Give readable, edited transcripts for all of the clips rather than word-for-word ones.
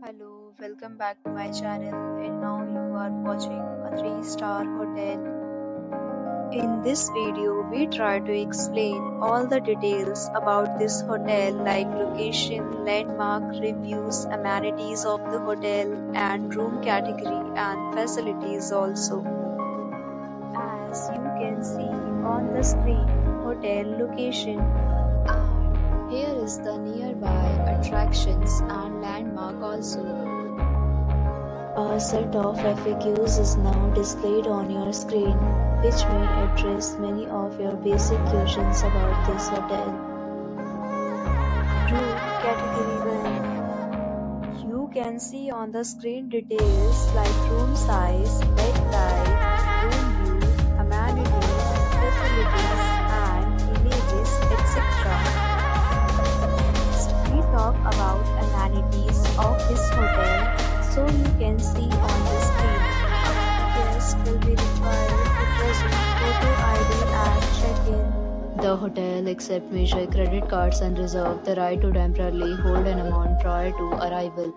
Hello, welcome back to my channel, and now you are watching a 3-star hotel. In this video, we try to explain all the details about this hotel like location, landmark, reviews, amenities of the hotel, and room category and facilities also. As you can see on the screen, hotel location. And here is the nearby attractions and landmark also. A set of FAQs is now displayed on your screen, which may address many of your basic questions about this hotel. Room Category 1. You can see on the screen details like room size, bed type, room view, amenities, facilities, and images, etc. Next, we talk about amenities of this hotel. So you can see on the screen, guests will be required to present photo ID and check-in. The hotel accepts major credit cards and reserves the right to temporarily hold an amount prior to arrival.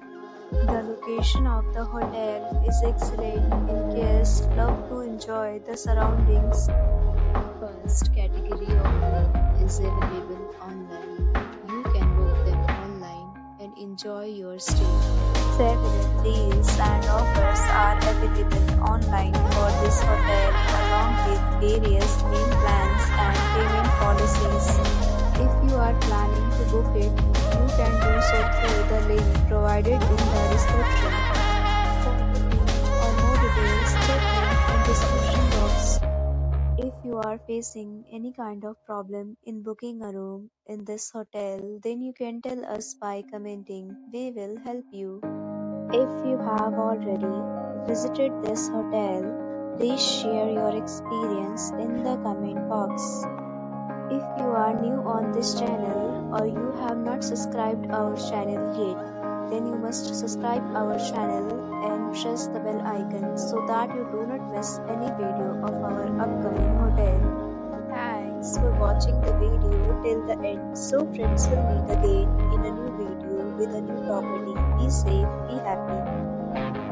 The location of the hotel is excellent and guests love to enjoy the surroundings. First category of room is available online. You can book them online and enjoy your stay. Several deals and offers are available online for this hotel along with various main plans and payment policies. If you are planning to book it, you can do so through the link provided in the description. For booking or more details, check link in description box. If you are facing any kind of problem in booking a room in this hotel, then you can tell us by commenting. We will help you. If you have already visited this hotel, please share your experience in the comment box. If you are new on this channel or you have not subscribed our channel yet, then you must subscribe our channel and press the bell icon so that you do not miss any video of our upcoming hotel. Thanks for watching the video till the end. So friends, will meet again in a new video with a new property. Be safe, be happy.